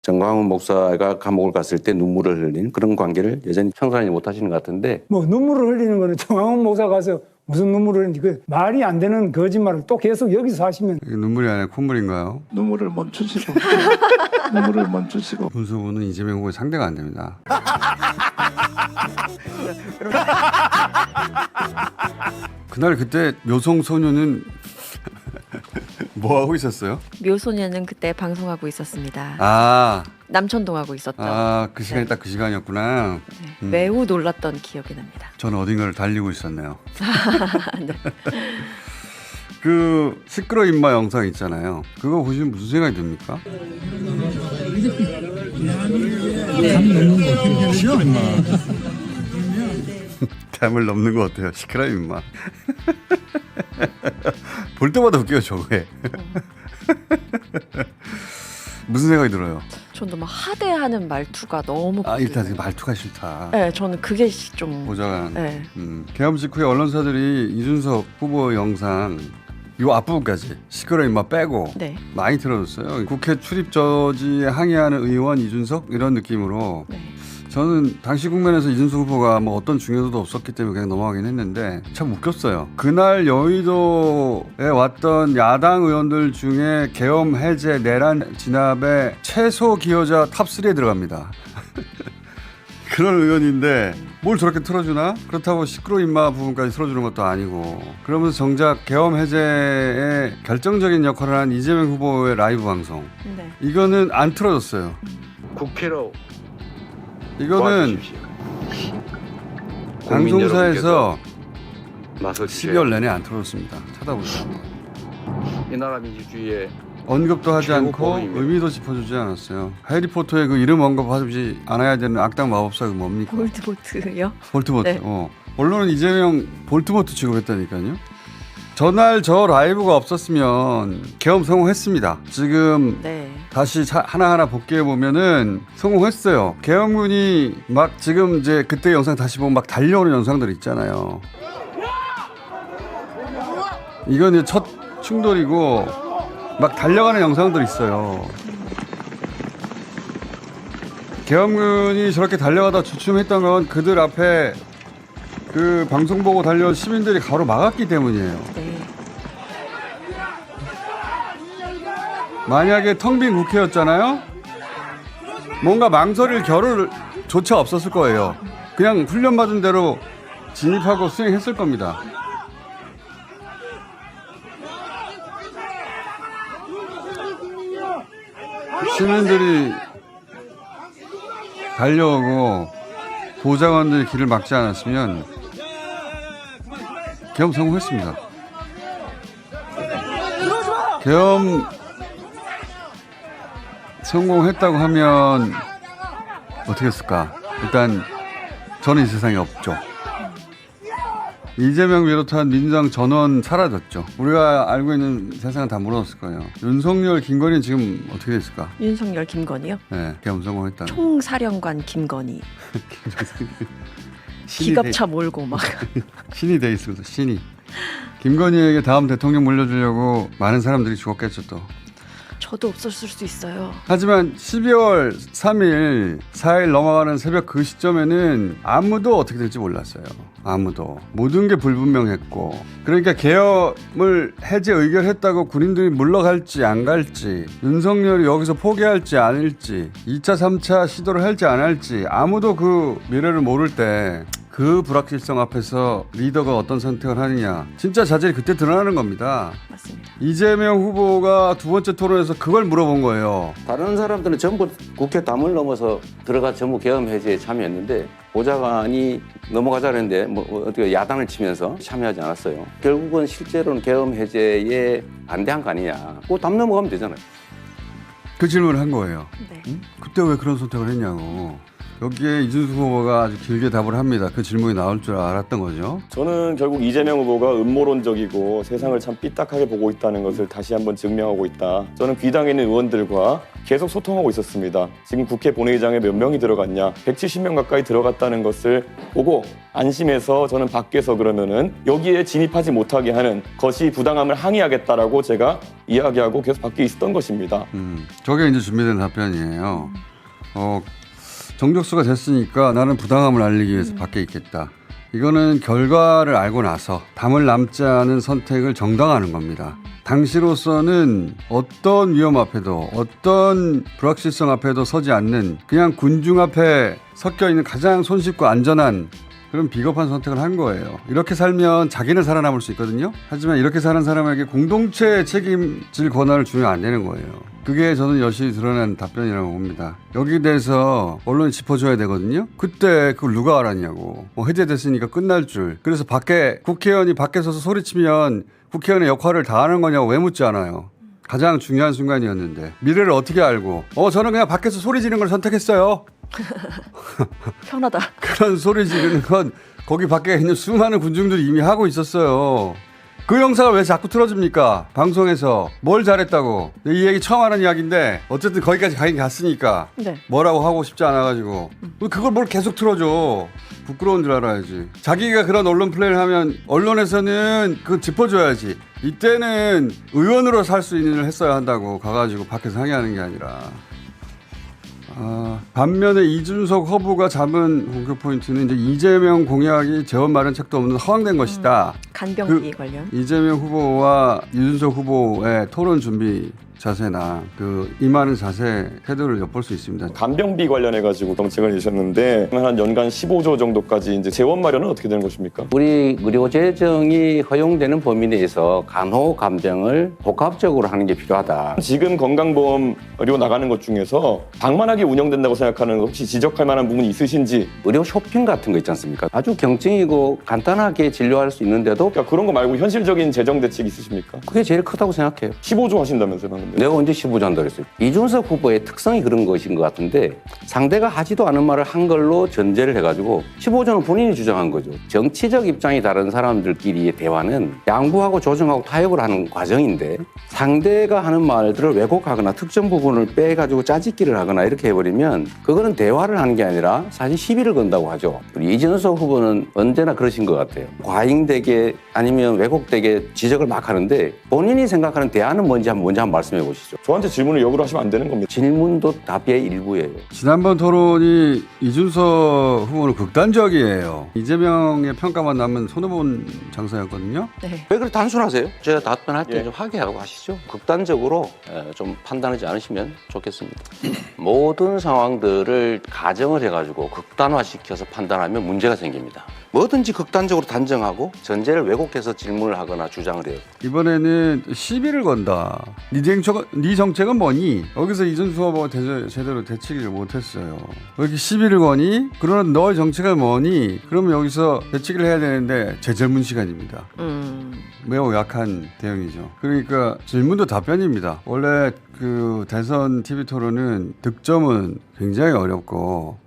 정광훈 목사가 감옥을 갔을 때 눈물을 흘린 그런 관계를 여전히 청산하지 못하시는 것 같은데 뭐 눈물을 흘리는 거는 정황훈 목사 가서 무슨 눈물을 흘리는지 그 말이 안 되는 거짓말을 또 계속 여기서 하시면 이게 눈물이 아니라 콧물인가요? 눈물을 멈추시고 눈물을 멈추시고 문수부는 이재명 후보의 상대가 안 됩니다. 그날 그때 묘성 소녀는 뭐 하고 있었어요? 묘소년은 그때 방송하고 있었습니다. 아, 남천동 하고 있었죠. 그 시간이 딱 그 시간이었구나. 네. 매우 놀랐던 기억이 납니다. 저는 어딘가를 달리고 있었네요. 네. 그 시끄러 임마 영상 있잖아요. 그거 보시면 무슨 생각이 듭니까? 담을 넘는 거 어때요? 시끄러 임마. 볼 때마다 웃겨요 저거에. 무슨 생각이 들어요? 전 너무 하대하는 말투가 너무 일단 그 말투가 싫다. 네, 저는 그게 좀 보좌관. 네. 개엄 직후에 언론사들이 이준석 후보 영상 요 앞부분까지 시끄러 임마 빼고 네. 많이 틀어줬어요. 국회 출입 저지에 항의하는 의원 이준석 이런 느낌으로. 네. 저는 당시 국면에서 이준석 후보가 뭐 어떤 중요도도 없었기 때문에 그냥 넘어가긴 했는데 참 웃겼어요. 그날 여의도에 왔던 야당 의원들 중에 계엄 해제 내란 진압의 최소 기여자 탑3에 들어갑니다. 그런 의원인데 뭘 저렇게 틀어주나? 그렇다고 시끄러 임마 부분까지 틀어주는 것도 아니고 그러면서 정작 계엄 해제에 결정적인 역할을 한 이재명 후보의 라이브 방송 네. 이거는 안 틀어졌어요. 국회로 이거는 도와주십시오. 방송사에서 나서주세요. 12월 내내 안 틀어졌습니다. 찾아보세요. 이 나라 민주주의의 언급도 하지 최고 않고 범위입니다. 의미도 짚어주지 않았어요. 해리포터의 그 이름 언급하지 않아야 되는 악당 마법사가 뭡니까? 볼트보트요? 볼트모트. 네. 언론은 이재명 볼트모트 취급했다니까요. 전날 저 라이브가 없었으면 계엄 성공했습니다. 지금 네. 다시 하나하나 복귀해 보면은 성공했어요. 계엄군이 막 지금 이제 그때 영상 다시 보면 막 달려오는 영상들 있잖아요. 이건 이제 첫 충돌이고 막 달려가는 영상들 있어요. 계엄군이 저렇게 달려가다 주춤했던 건 그들 앞에 그 방송 보고 달려온 시민들이 가로 막았기 때문이에요. 네. 만약에 텅 빈 국회였잖아요. 뭔가 망설일 겨를조차 없었을 거예요. 그냥 훈련받은 대로 진입하고 수행했을 겁니다. 시민들이 달려오고 보좌관들이 길을 막지 않았으면 계엄 성공했습니다. 계엄 성공했다고 하면 어떻게 했을까? 일단 저는 이 세상에 없죠. 이재명 비롯한 민주당 전원 사라졌죠. 우리가 알고 있는 세상은 다 무너졌을 거예요. 윤석열, 김건희는 지금 어떻게 됐을까? 윤석열, 김건희요? 네, 계엄 성공했다. 총사령관 김건희. 신이 기갑차 몰고 막. 신이 돼 있어서 신이. 김건희에게 다음 대통령 물려주려고 많은 사람들이 죽었겠죠 또. 저도 없었을 수 있어요. 하지만 12월 3일, 4일 넘어가는 새벽 그 시점에는 아무도 어떻게 될지 몰랐어요. 아무도. 모든 게 불분명했고. 그러니까 계엄을 해제 의결했다고 군인들이 물러갈지 안 갈지, 윤석열이 여기서 포기할지 아닐지, 2차, 3차 시도를 할지 안 할지 아무도 그 미래를 모를 때 그 불확실성 앞에서 리더가 어떤 선택을 하느냐. 진짜 자질이 그때 드러나는 겁니다. 맞습니다. 이재명 후보가 두 번째 토론에서 그걸 물어본 거예요. 다른 사람들은 전부 국회 담을 넘어서 들어가 전부 계엄 해제에 참여했는데 보좌관이 넘어가자는데 뭐 어떻게 야단을 치면서 참여하지 않았어요. 결국은 실제로는 계엄 해제에 반대한 거 아니냐. 그 담 넘어가면 되잖아요. 그 질문을 한 거예요. 네. 응? 그때 왜 그런 선택을 했냐고. 여기에 이준석 후보가 아주 길게 답을 합니다. 그 질문이 나올 줄 알았던 거죠. 저는 결국 이재명 후보가 음모론적이고 세상을 참 삐딱하게 보고 있다는 것을 다시 한번 증명하고 있다. 저는 귀당에 있는 의원들과 계속 소통하고 있었습니다. 지금 국회 본회의장에 몇 명이 들어갔냐, 170명 가까이 들어갔다는 것을 보고 안심해서 저는 밖에서 그러면은 여기에 진입하지 못하게 하는 것이 부당함을 항의하겠다라고 제가 이야기하고 계속 밖에 있었던 것입니다. 저게 이제 준비된 답변이에요. 정족수가 됐으니까 나는 부당함을 알리기 위해서 밖에 있겠다. 이거는 결과를 알고 나서 담을 남지 않은 선택을 정당화하는 겁니다. 당시로서는 어떤 위험 앞에도 어떤 불확실성 앞에도 서지 않는 그냥 군중 앞에 섞여 있는 가장 손쉽고 안전한 그런 비겁한 선택을 한 거예요. 이렇게 살면 자기는 살아남을 수 있거든요. 하지만 이렇게 사는 사람에게 공동체에 책임질 권한을 주면 안 되는 거예요. 그게 저는 여실히 드러난 답변이라고 봅니다. 여기에 대해서 언론이 짚어줘야 되거든요. 그때 그걸 누가 알았냐고. 해제됐으니까 끝날 줄. 그래서 국회의원이 밖에 서서 소리치면 국회의원의 역할을 다하는 거냐고 왜 묻지 않아요. 가장 중요한 순간이었는데 미래를 어떻게 알고 저는 그냥 밖에서 소리 지르는 걸 선택했어요. 편하다. 그런 소리 지르는 건 거기 밖에 있는 수많은 군중들이 이미 하고 있었어요. 그 영상을 왜 자꾸 틀어줍니까? 방송에서 뭘 잘했다고. 이 얘기 처음 하는 이야기인데 어쨌든 거기까지 가긴 갔으니까 네. 뭐라고 하고 싶지 않아가지고 그걸 뭘 계속 틀어줘. 부끄러운 줄 알아야지. 자기가 그런 언론 플레이를 하면 언론에서는 그거 짚어줘야지. 이때는 의원으로 살 수 있는 일을 했어야 한다고 가가지고 밖에서 항의하는 게 아니라. 반면에 이준석 후보가 잡은 공격 포인트는 이제 이재명 공약이 재원 마련 책도 없는 허황된 것이다. 간병비 관련. 이재명 후보와 이준석 후보의 토론 준비 자세나 임하는 자세 태도를 엿볼 수 있습니다. 간병비 관련해가지고 정책을 내셨는데 한 연간 15조 정도까지 이제 재원 마련은 어떻게 되는 것입니까? 우리 의료 재정이 허용되는 범위 내에서 간호 간병을 복합적으로 하는 게 필요하다. 지금 건강보험 의료 나가는 것 중에서 방만하게 운영된다고 생각하는 거 혹시 지적할 만한 부분이 있으신지? 의료 쇼핑 같은 거 있지 않습니까? 아주 경증이고 간단하게 진료할 수 있는데도 그러니까 그런 거 말고 현실적인 재정 대책 있으십니까? 그게 제일 크다고 생각해요. 15조 하신다면서요 방금. 내가 언제 15조 한다고 그랬어요? 이준석 후보의 특성이 그런 것인 것 같은데 상대가 하지도 않은 말을 한 걸로 전제를 해가지고 15조는 본인이 주장한 거죠. 정치적 입장이 다른 사람들끼리의 대화는 양보하고 조정하고 타협을 하는 과정인데 상대가 하는 말들을 왜곡하거나 특정 부분을 빼가지고 짜집기를 하거나 이렇게 해버리면 그거는 대화를 하는 게 아니라 사실 시비를 건다고 하죠. 그리고 이준석 후보는 언제나 그러신 것 같아요. 과잉되게 아니면 왜곡되게 지적을 막 하는데 본인이 생각하는 대안은 뭔지 한번 말씀해 보시죠. 저한테 질문을 역으로 하시면 안 되는 겁니다. 질문도 답의 일부예요. 지난번 토론이 이준석 후보는 극단적이에요. 이재명의 평가만 나면 손해본 장사였거든요. 네. 왜 그렇게 단순하세요? 제가 답변할 때 예. 좀 화기하고 하시죠. 극단적으로 좀 판단하지 않으시면 좋겠습니다. 모든 상황들을 가정을 해가지고 극단화시켜서 판단하면 문제가 생깁니다. 뭐든지 극단적으로 단정하고 전제를 왜곡해서 질문을 하거나 주장을 해요. 이번에는 시비를 건다. 네 정책은 뭐니? 여기서 이준석 후보가 제대로 대치기를 못했어요. 왜 이렇게 시비를 거니? 그러나 너의 정책은 뭐니? 그러면 여기서 대치기를 해야 되는데 제 질문 시간입니다. 매우 약한 대응이죠. 그러니까 질문도 답변입니다. 원래 그 대선 TV 토론은 득점은 굉장히 어렵고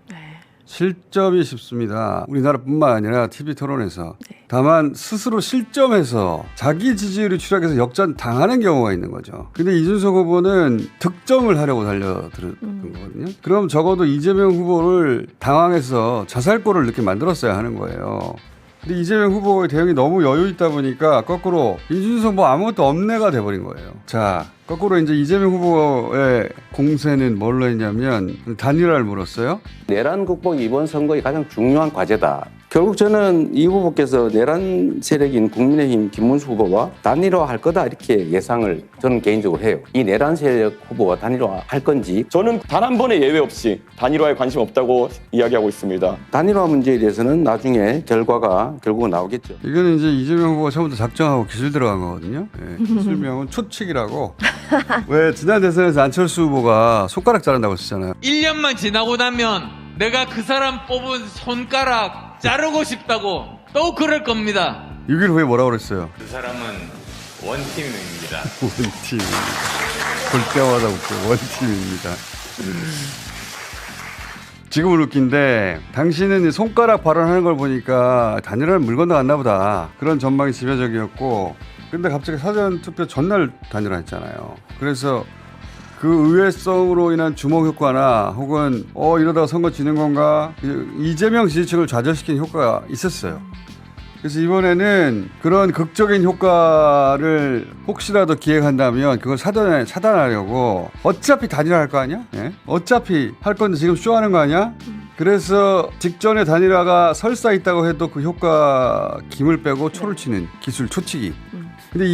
실점이 쉽습니다. 우리나라뿐만 아니라 TV 토론에서. 다만 스스로 실점해서 자기 지지율이 추락해서 역전 당하는 경우가 있는 거죠. 근데 이준석 후보는 득점을 하려고 달려들은 거거든요. 그럼 적어도 이재명 후보를 당황해서 자살골을 이렇게 만들었어야 하는 거예요. 근데 이재명 후보의 대응이 너무 여유 있다 보니까 거꾸로 이준석 뭐 아무것도 없네가 돼버린 거예요. 자, 거꾸로 이제 이재명 후보의 공세는 뭘로 했냐면 단일화를 물었어요. 내란 극복이 이번 선거의 가장 중요한 과제다. 결국 저는 이 후보께서 내란 세력인 국민의힘 김문수 후보와 단일화할 거다 이렇게 예상을 저는 개인적으로 해요. 이 내란 세력 후보와 단일화할 건지 저는 단 한 번의 예외 없이 단일화에 관심 없다고 이야기하고 있습니다. 단일화 문제에 대해서는 나중에 결과가 결국은 나오겠죠. 이거는 이제 이재명 후보가 처음부터 작정하고 기술 들어간 거거든요. 네, 기술명은 초칙이라고. 왜 지난 대선에서 안철수 후보가 손가락 자른다고 했잖아요. 1년만 지나고 나면 내가 그 사람 뽑은 손가락 자르고 싶다고 또 그럴 겁니다. 6일 후에 뭐라고 그랬어요? 그 사람은 원팀입니다. 원팀. 볼 때마다 웃겨. 원팀입니다. 지금은 웃긴데 당신은 이 손가락 발언하는 걸 보니까 단일화는 물 건너갔나 보다. 그런 전망이 지배적이었고 근데 갑자기 사전투표 전날 단일화했잖아요. 그래서 그 의외성으로 인한 주목 효과나 혹은 이러다가 선거 지는 건가 이재명 지지층을 좌절시킨 효과가 있었어요. 그래서 이번에는 그런 극적인 효과를 혹시라도 기획한다면 그걸 사전에 차단하려고 어차피 단일화할 거 아니야? 예? 어차피 할 건데 지금 쇼하는 거 아니야? 그래서 직전에 단일화가 설사 있다고 해도 그 효과 김을 빼고 초를 치는 기술 초치기. 근데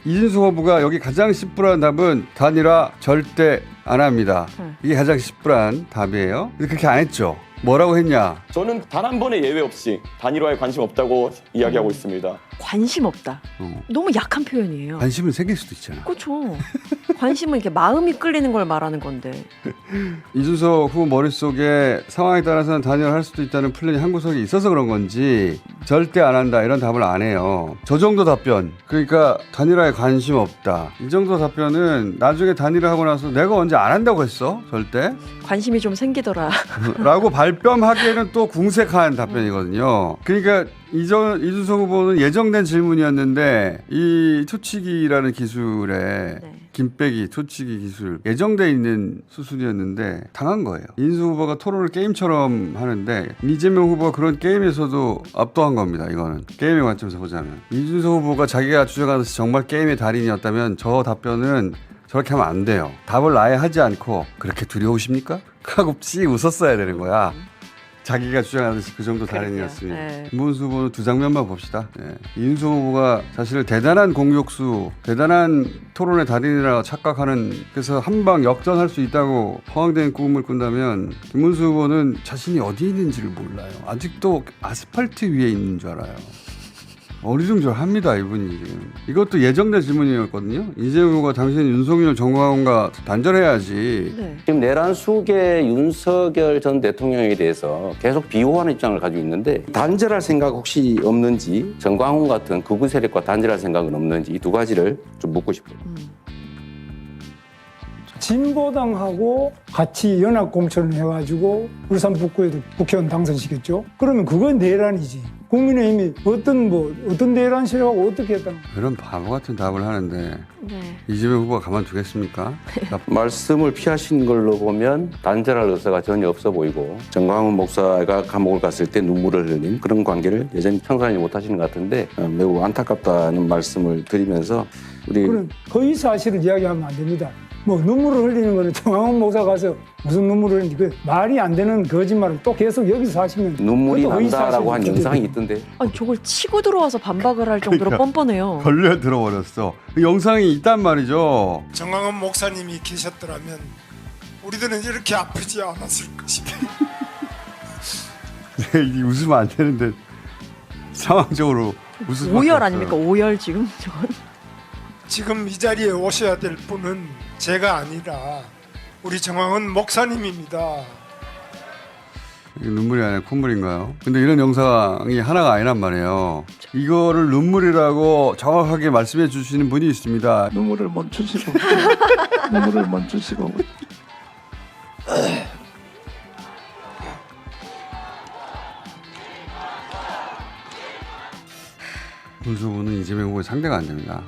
이진수 후보가 여기 가장 심플한 답은 단일화 절대 안 합니다. 이게 가장 심플한 답이에요. 근데 그렇게 안 했죠. 뭐라고 했냐? 저는 단 한 번의 예외 없이 단일화에 관심 없다고 이야기하고 있습니다. 관심 없다. 너무 약한 표현이에요. 관심은 생길 수도 있잖아. 그렇죠. 관심은 이렇게 마음이 끌리는 걸 말하는 건데. 이준석 후보 머릿속에 상황에 따라서는 단일화할 수도 있다는 플랜이 한 구석에 있어서 그런 건지 절대 안 한다 이런 답을 안 해요. 저 정도 답변, 그러니까 단일화에 관심 없다. 이 정도 답변은 나중에 단일화하고 나서 내가 언제 안 한다고 했어? 절대? 관심이 좀 생기더라. 라고 발뺌하기에는 또 궁색한 답변이거든요. 그러니까 이준석 후보는 예정된 질문이었는데 이 초치기라는 기술에 김빼기, 초치기 기술 예정돼 있는 수순이었는데 당한 거예요. 이준석 후보가 토론을 게임처럼 하는데 이재명 후보가 그런 게임에서도 압도한 겁니다. 이거는 게임의 관점에서 보자면 이준석 후보가 자기가 주장하듯이 정말 게임의 달인이었다면 저 답변은 저렇게 하면 안 돼요. 답을 아예 하지 않고 그렇게 두려우십니까? 하고 씩 웃었어야 되는 거야. 자기가 주장하듯이 그 정도 달인이었으니. 김문수 후보는 두 장면만 봅시다. 이준석 후보가 사실 대단한 공격수, 대단한 토론의 달인이라고 착각하는, 그래서 한방 역전할 수 있다고 허황된 꿈을 꾼다면 김문수 후보는 자신이 어디에 있는지를 몰라요. 아직도 아스팔트 위에 있는 줄 알아요. 어리둥절합니다 이분이 지금. 이것도 예정된 질문이었거든요. 이재명 후보가 당신 윤석열 정광훈과 단절해야지. 지금 내란 수계 윤석열 전 대통령에 대해서 계속 비호하는 입장을 가지고 있는데 단절할 생각 혹시 없는지, 정광훈 같은 극우 세력과 단절할 생각은 없는지 이 두 가지를 좀 묻고 싶어요. 진보당하고 같이 연합공천을 해가지고 울산 북구에도 국회의원 당선시켰죠. 그러면 그건 내란이지. 국민의힘이 어떤 내란 세력하고 어떻게 했다는 거야. 이런 바보 같은 답을 하는데 이재명 후보가 가만두겠습니까? 말씀을 피하신 걸로 보면 단절할 의사가 전혀 없어 보이고 정광훈 목사가 감옥을 갔을 때 눈물을 흘린 그런 관계를 여전히 청산하지 못하시는 것 같은데 매우 안타깝다는 말씀을 드리면서 그럼 거의 사실을 이야기하면 안 됩니다. 눈물을 흘리는 거는 정광훈 목사 가서 무슨 눈물을 흘리는지 그 말이 안 되는 거짓말을 또 계속 여기서 하시면 눈물이 그것도 난다라고 한 의사실이 영상이 있던데. 아니 저걸 치고 들어와서 반박을 할 정도로 뻔뻔해요. 걸려 들어버렸어. 그 영상이 있단 말이죠. 정광훈 목사님이 계셨더라면 우리들은 이렇게 아프지 않았을 것이다. 이 웃으면 안 되는데 상황적으로 웃을 오열 아닙니까? 오열 지금 저건. 지금 이 자리에 오셔야 될 분은 제가 아니라 우리 정광훈 목사님입니다. 눈물이 아니라 콧물인가요? 근데 이런 영상이 하나가 아니란 말이에요. 이거를 눈물이라고 정확하게 말씀해 주시는 분이 있습니다. 눈물을 멈추시고 눈물을 멈추시고 문수부는 이재명 후보의 상대가 안 됩니다.